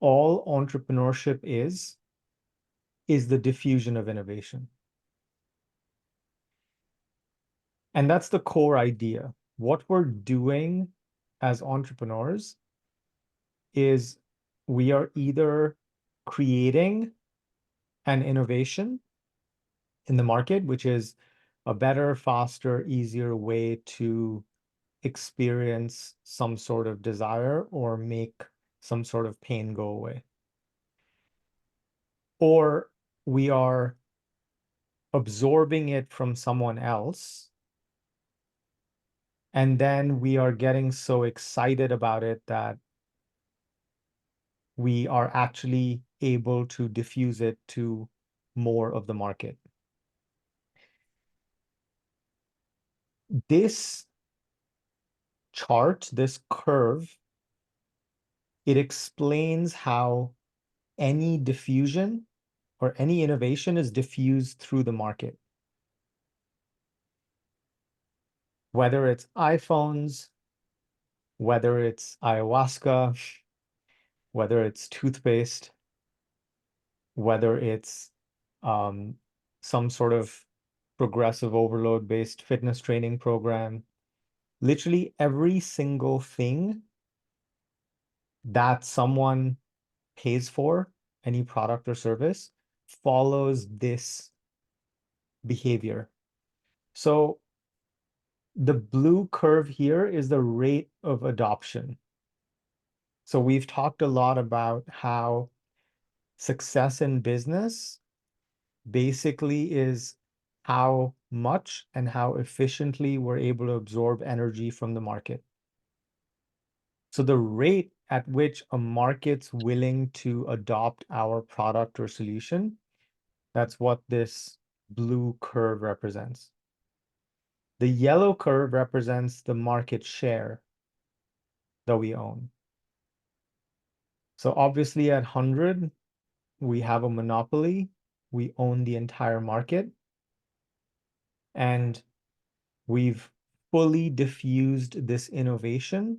all entrepreneurship is the diffusion of innovation. And that's the core idea. What we're doing as entrepreneurs is we are either creating an innovation in the market, which is a better, faster, easier way to experience some sort of desire or make some sort of pain go away. Or we are absorbing it from someone else, and then we are getting so excited about it that we are actually able to diffuse it to more of the market. This chart, this curve, it explains how any diffusion or any innovation is diffused through the market. Whether it's iPhones, whether it's ayahuasca, whether it's toothpaste, whether it's some sort of progressive overload based fitness training program, literally every single thing that someone pays for, any product or service, follows this behavior. So the blue curve here is the rate of adoption. So we've talked a lot about how success in business basically is how much and how efficiently we're able to absorb energy from the market. So the rate at which a market's willing to adopt our product or solution, that's what this blue curve represents. The yellow curve represents the market share that we own. So obviously at 100, we have a monopoly. We own the entire market. And we've fully diffused this innovation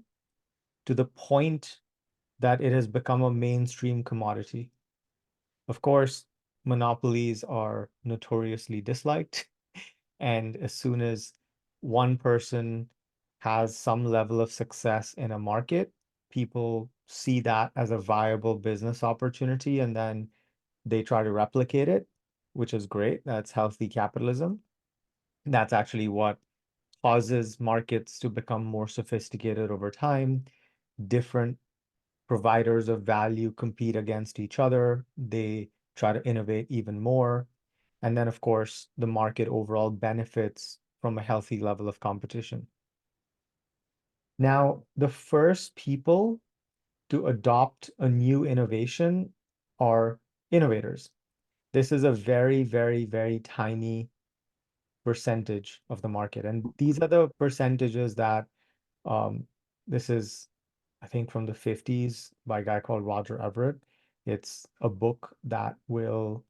to the point that it has become a mainstream commodity. Of course, monopolies are notoriously disliked. And as soon as one person has some level of success in a market, people see that as a viable business opportunity, and then they try to replicate it, which is great. That's healthy capitalism. That's actually what causes markets to become more sophisticated over time. Different providers of value compete against each other. They try to innovate even more. And then, of course, the market overall benefits from a healthy level of competition. Now, the first people to adopt a new innovation are innovators. This is a very, very, very tiny percentage of the market. And these are the percentages that this is, I think, from the 50s by a guy called Roger Everett. It's a book that will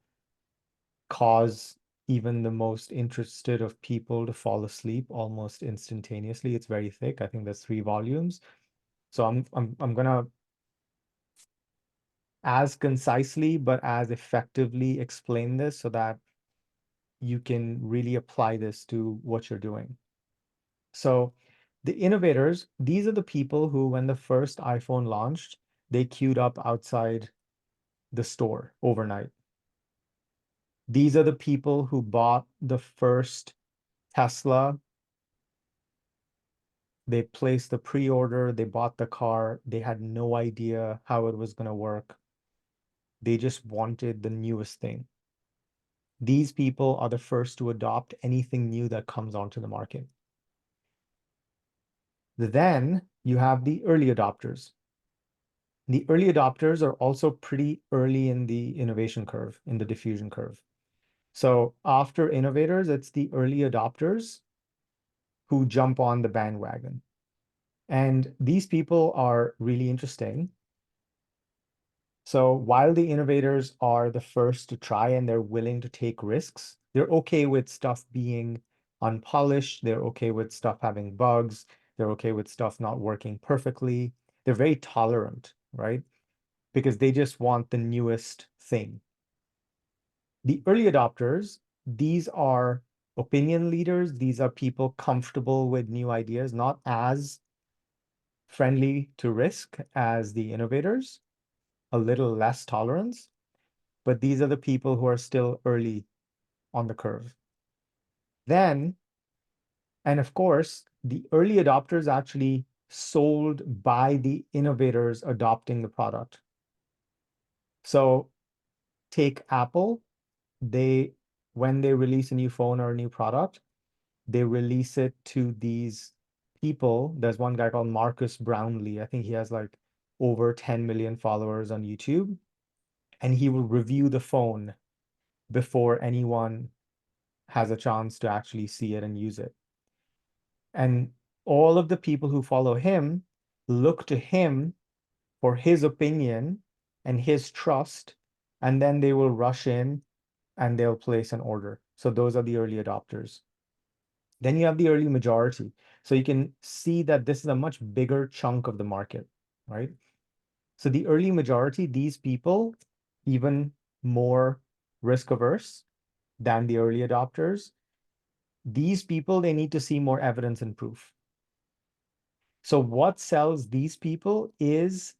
cause even the most interested of people to fall asleep almost instantaneously. It's very thick. I think there's 3 volumes. So I'm gonna as concisely but as effectively explain this so that you can really apply this to what you're doing. So the innovators, these are the people who, when the first iPhone launched, they queued up outside the store overnight. These are the people who bought the first Tesla. They placed the pre-order, they bought the car, they had no idea how it was going to work. They just wanted the newest thing. These people are the first to adopt anything new that comes onto the market. Then you have the early adopters. The early adopters are also pretty early in the innovation curve, in the diffusion curve. So after innovators, it's the early adopters who jump on the bandwagon. And these people are really interesting. So while the innovators are the first to try and they're willing to take risks, they're okay with stuff being unpolished. They're okay with stuff having bugs. They're okay with stuff not working perfectly. They're very tolerant, right? because they just want the newest thing. The early adopters, these are opinion leaders. These are people comfortable with new ideas, not as friendly to risk as the innovators, a little less tolerance, but these are the people who are still early on the curve. Then, and of course, the early adopters actually sold by the innovators adopting the product. So take Apple, when they release a new phone or a new product, they release it to these people. There's one guy called Marcus Brownlee. I think he has like over 10 million followers on YouTube, and he will review the phone before anyone has a chance to actually see it and use it. And all of the people who follow him look to him for his opinion and his trust, and then they will rush in and they'll place an order. So those are the early adopters. Then you have the early majority. So you can see that this is a much bigger chunk of the market, right? So the early majority, these people, even more risk averse than the early adopters. These people, they need to see more evidence and proof. So what sells these people is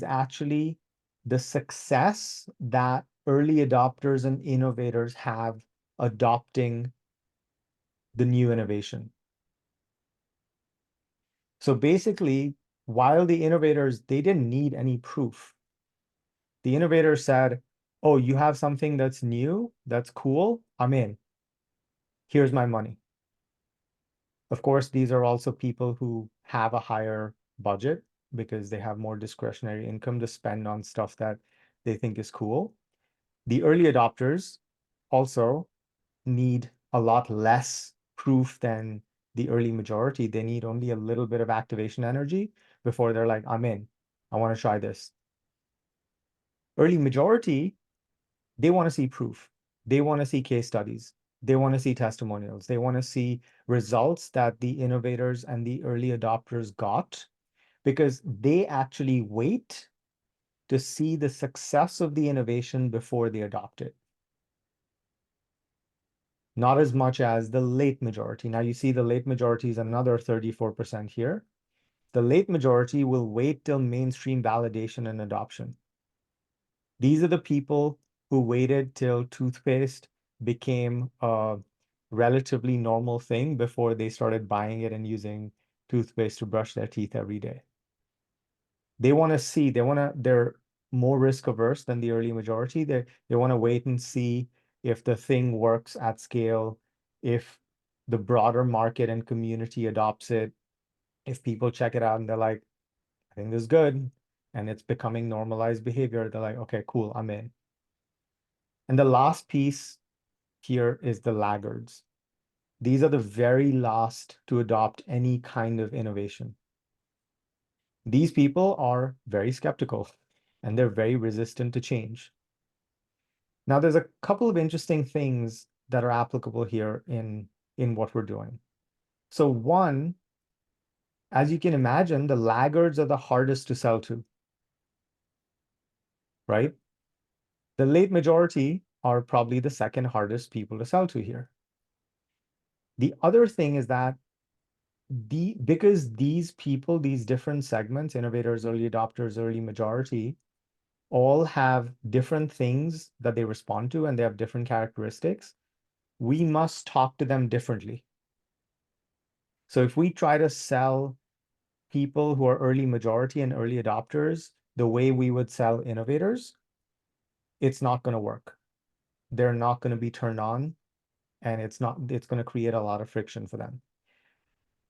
actually the success that early adopters and innovators have adopting the new innovation. So basically, while the innovators, they didn't need any proof. The innovator said, oh, you have something that's new, that's cool, I'm in. Here's my money. Of course, these are also people who have a higher budget because they have more discretionary income to spend on stuff that they think is cool. The early adopters also need a lot less proof than the early majority. They need only a little bit of activation energy before they're like, I'm in. I want to try this. Early majority, they want to see proof. They want to see case studies. They want to see testimonials. They want to see results that the innovators and the early adopters got, because they actually wait to see the success of the innovation before they adopt it. Not as much as the late majority. Now you see the late majority is another 34% here. The late majority will wait till mainstream validation and adoption. These are the people who waited till toothpaste became a relatively normal thing before they started buying it and using toothpaste to brush their teeth every day. They want to see, they're more risk averse than the early majority. They want to wait and see if the thing works at scale, if the broader market and community adopts it, if people check it out and they're like, I think this is good, and it's becoming normalized behavior, they're like, okay, cool, I'm in. And the last piece here is the laggards. These are the very last to adopt any kind of innovation. These people are very skeptical and they're very resistant to change. Now, there's a couple of interesting things that are applicable here in what we're doing. So one, as you can imagine, the laggards are the hardest to sell to, right? The late majority are probably the second hardest people to sell to here. The other thing is that because these people, these different segments, innovators, early adopters, early majority, all have different things that they respond to and they have different characteristics, we must talk to them differently. So if we try to sell people who are early majority and early adopters the way we would sell innovators, it's not going to work. They're not going to be turned on, and it's going to create a lot of friction for them.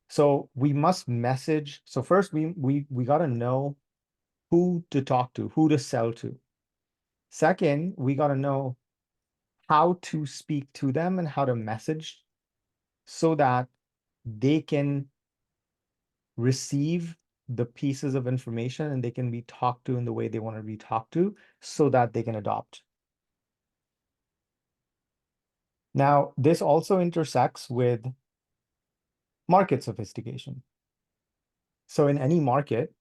So we must message. So first we got to know who to talk to, who to sell to. Second, we got to know how to speak to them and how to message so that they can receive the pieces of information and they can be talked to in the way they want to be talked to so that they can adopt. Now, this also intersects with market sophistication. So in any market,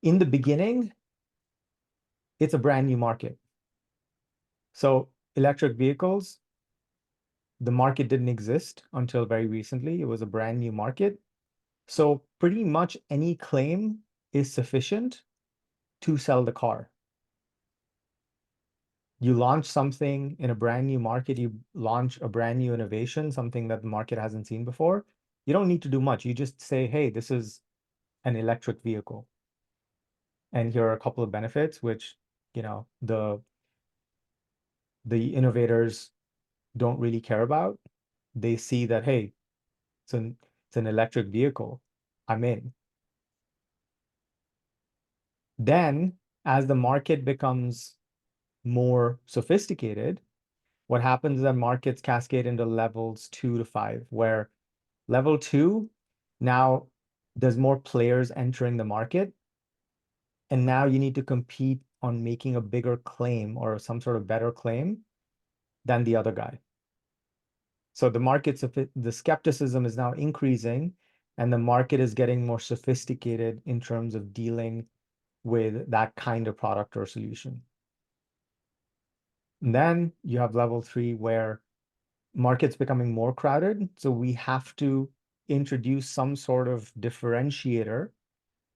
in the beginning, it's a brand new market. So electric vehicles, the market didn't exist until very recently. It was a brand new market. So pretty much any claim is sufficient to sell the car. You launch something in a brand new market, you launch a brand new innovation, something that the market hasn't seen before. You don't need to do much. You just say, hey, this is an electric vehicle. And here are a couple of benefits, which, you know, the innovators don't really care about. They see that, hey, it's an electric vehicle. I'm in. Then, as the market becomes more sophisticated, what happens is that markets cascade into levels 2 to 5, where level 2, now there's more players entering the market, and now you need to compete on making a bigger claim or some sort of better claim than the other guy. So the skepticism is now increasing, and the market is getting more sophisticated in terms of dealing with that kind of product or solution. And then you have level 3, where market's becoming more crowded. So we have to introduce some sort of differentiator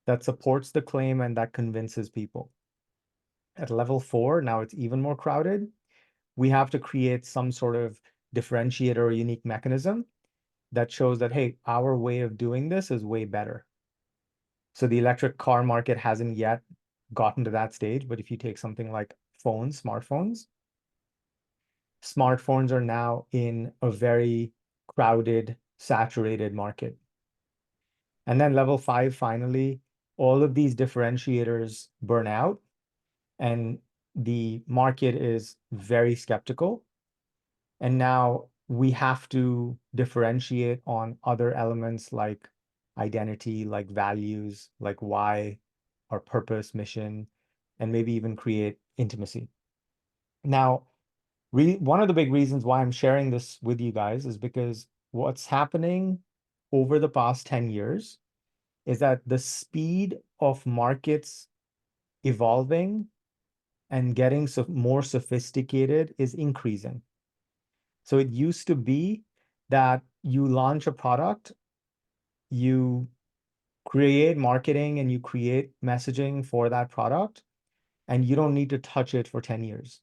that supports the claim and that convinces people. At level 4, now it's even more crowded. We have to create some sort of differentiator or unique mechanism that shows that, hey, our way of doing this is way better. So the electric car market hasn't yet gotten to that stage, but if you take something like smartphones are now in a very crowded, saturated market. And then level 5, finally, all of these differentiators burn out, and the market is very skeptical. And now we have to differentiate on other elements like identity, like values, like why, our purpose, mission, and maybe even create intimacy. Now, really, one of the big reasons why I'm sharing this with you guys is because what's happening over the past 10 years is that the speed of markets evolving and getting more sophisticated is increasing. So it used to be that you launch a product, you create marketing and you create messaging for that product, and you don't need to touch it for 10 years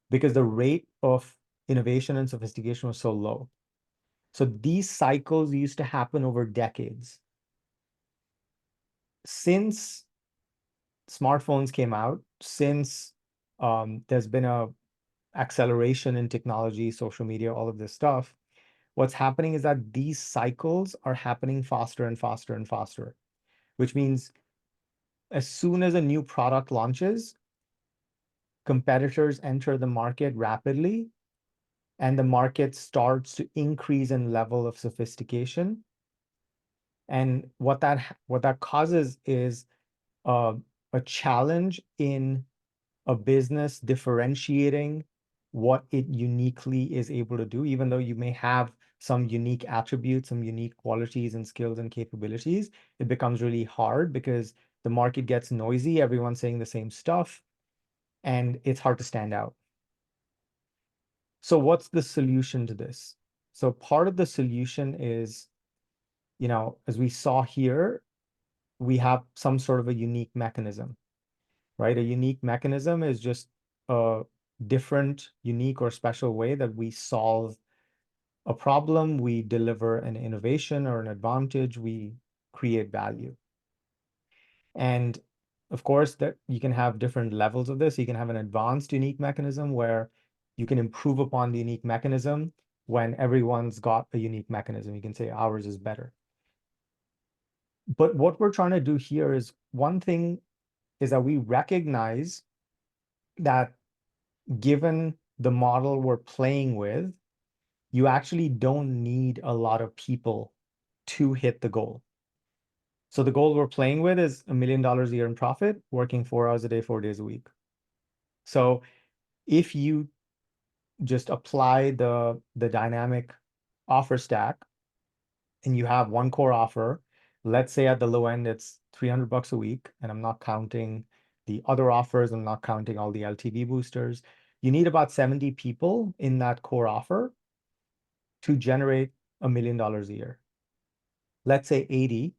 because the rate of innovation and sophistication was so low. So these cycles used to happen over decades. Since smartphones came out, since there's been a acceleration in technology, social media, all of this stuff, what's happening is that these cycles are happening faster and faster and faster, which means as soon as a new product launches, competitors enter the market rapidly, and the market starts to increase in level of sophistication. And what that causes is a challenge in a business differentiating what it uniquely is able to do, even though you may have some unique attributes, some unique qualities and skills and capabilities. It becomes really hard because the market gets noisy, everyone's saying the same stuff, and it's hard to stand out. So what's the solution to this? So part of the solution is, as we saw here, we have some sort of a unique mechanism, right? A unique mechanism is just a different, unique, or special way that we solve a problem, we deliver an innovation or an advantage, we create value. And of course, that you can have different levels of this. You can have an advanced unique mechanism where you can improve upon the unique mechanism when everyone's got a unique mechanism. You can say ours is better. But what we're trying to do here is one thing is that we recognize that given the model we're playing with, you actually don't need a lot of people to hit the goal. So the goal we're playing with is $1 million a year in profit, working 4 hours a day, 4 days a week. So if you just apply the dynamic offer stack and you have one core offer, let's say at the low end, it's $300 a week, and I'm not counting the other offers, I'm not counting all the LTV boosters. You need about 70 people in that core offer to generate $1 million a year. Let's say 80,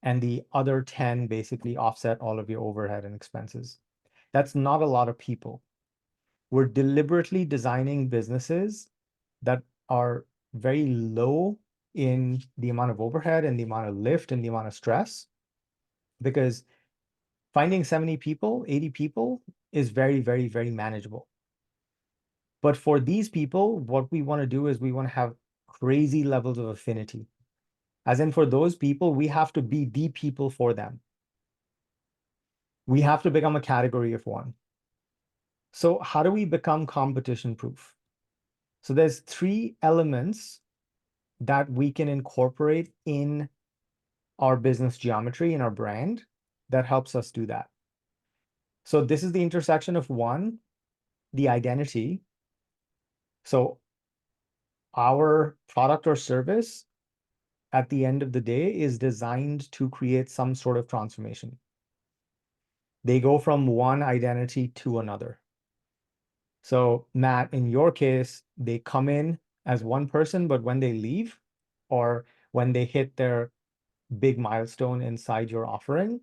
and the other 10 basically offset all of your overhead and expenses. That's not a lot of people. We're deliberately designing businesses that are very low in the amount of overhead and the amount of lift and the amount of stress, because finding 70 people, 80 people is very, very, very manageable. But for these people, what we want to do is we want to have crazy levels of affinity. As in, for those people, we have to be the people for them. We have to become a category of one. So how do we become competition proof? So there's 3 elements that we can incorporate in our business geometry, in our brand, that helps us do that. So this is the intersection of 1, the identity. So our product or service at the end of the day is designed to create some sort of transformation. They go from one identity to another. So Matt, in your case, they come in as one person, but when they leave, or when they hit their big milestone inside your offering,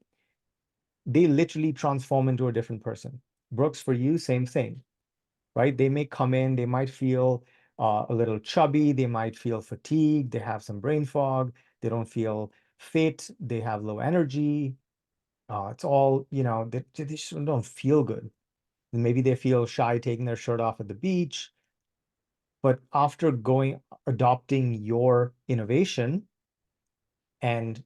they literally transform into a different person. Brooks, for you, same thing, right? They may come in, they might feel a little chubby, they might feel fatigued, they have some brain fog, they don't feel fit, they have low energy. It's all, they just don't feel good. And maybe they feel shy taking their shirt off at the beach. But after adopting your innovation and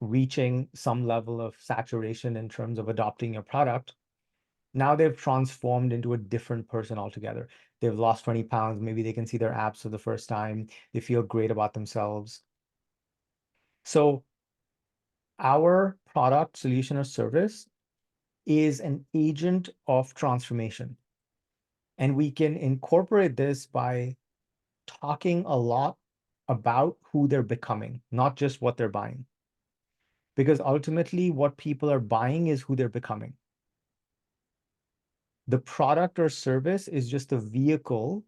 reaching some level of saturation in terms of adopting your product, now they've transformed into a different person altogether. They've lost 20 pounds. Maybe they can see their abs for the first time. They feel great about themselves. So our product, solution, or service is an agent of transformation. And we can incorporate this by talking a lot about who they're becoming, not just what they're buying. Because ultimately, what people are buying is who they're becoming. The product or service is just a vehicle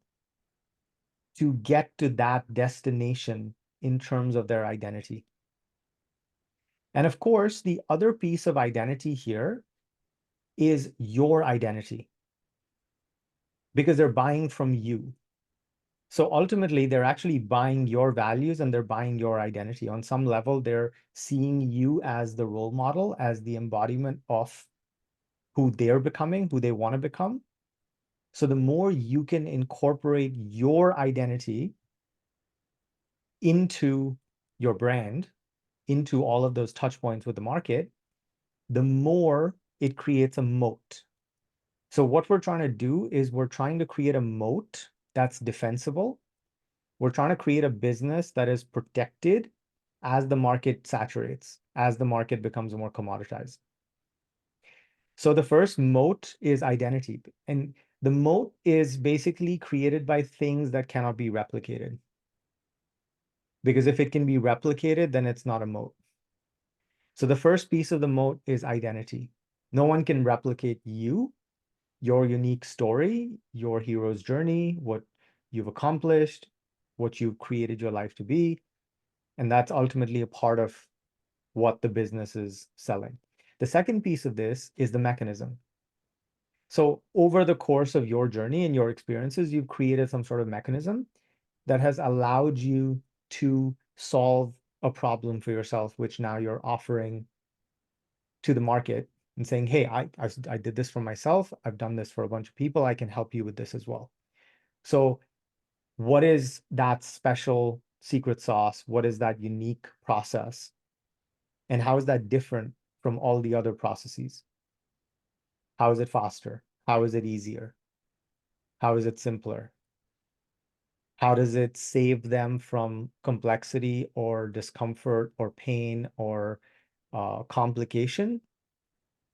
to get to that destination in terms of their identity. And of course, the other piece of identity here is your identity, because they're buying from you. So ultimately, they're actually buying your values and they're buying your identity. On some level, they're seeing you as the role model, as the embodiment of who they're becoming, who they want to become. So the more you can incorporate your identity into your brand, into all of those touch points with the market, the more it creates a moat. So what we're trying to do is we're trying to create a moat that's defensible. We're trying to create a business that is protected as the market saturates, as the market becomes more commoditized. So the first moat is identity. And the moat is basically created by things that cannot be replicated. Because if it can be replicated, then it's not a moat. So the first piece of the moat is identity. No one can replicate you, your unique story, your hero's journey, what you've accomplished, what you've created your life to be. And that's ultimately a part of what the business is selling. The second piece of this is the mechanism. So over the course of your journey and your experiences, you've created some sort of mechanism that has allowed you to solve a problem for yourself, which now you're offering to the market and saying, hey, I did this for myself. I've done this for a bunch of people. I can help you with this as well. So what is that special secret sauce? What is that unique process? And how is that different from all the other processes? How is it faster? How is it easier? How is it simpler? How does it save them from complexity or discomfort or pain or complication?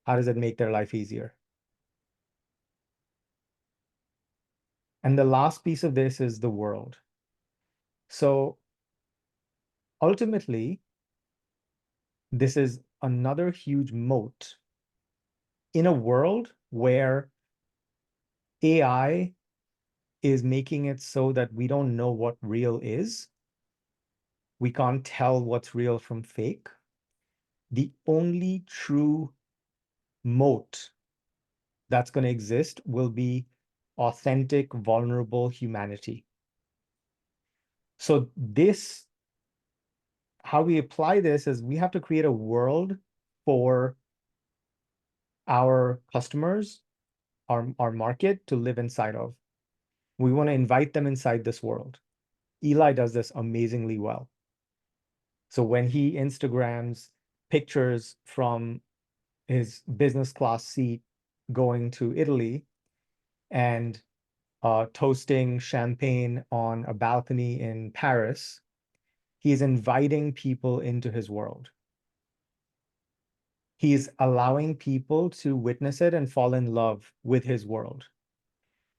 How does it make their life easier? And the last piece of this is the world. So ultimately, this is another huge moat in a world where AI is making it so that we don't know what real is. We can't tell what's real from fake. The only true moat that's going to exist will be authentic, vulnerable humanity. So this, how we apply this is we have to create a world for our customers, our market to live inside of. We want to invite them inside this world. Eli does this amazingly well. So when he Instagrams pictures from his business class seat going to Italy and toasting champagne on a balcony in Paris, he's inviting people into his world. He's allowing people to witness it and fall in love with his world.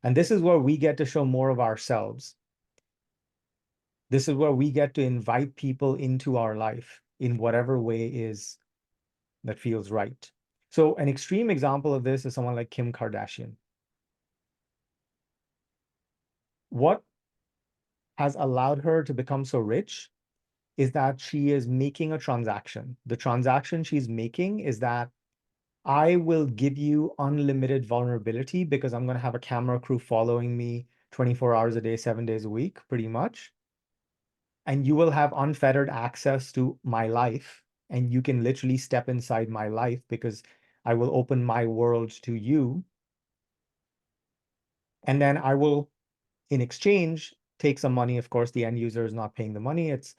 And this is where we get to show more of ourselves. This is where we get to invite people into our life in whatever way is that feels right. So an extreme example of this is someone like Kim Kardashian. What has allowed her to become so rich is that she is making a transaction. The transaction she's making is that I will give you unlimited vulnerability because I'm going to have a camera crew following me 24 hours a day, 7 days a week, pretty much. And you will have unfettered access to my life. And you can literally step inside my life because I will open my world to you. And then I will, in exchange, take some money. Of course, the end user is not paying the money. It's,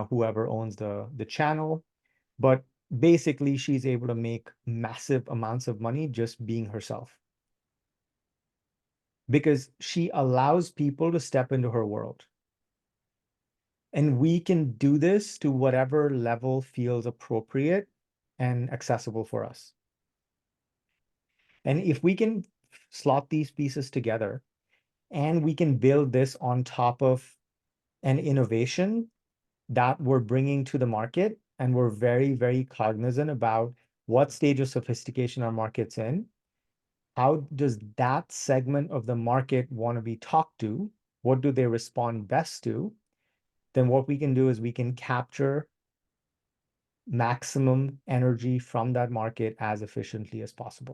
whoever owns the channel. But basically, she's able to make massive amounts of money just being herself because she allows people to step into her world. And we can do this to whatever level feels appropriate and accessible for us. And if we can slot these pieces together and we can build this on top of an innovation that we're bringing to the market, and we're very, very cognizant about what stage of sophistication our market's in, how does that segment of the market want to be talked to? What do they respond best to? Then what we can do is we can capture maximum energy from that market as efficiently as possible.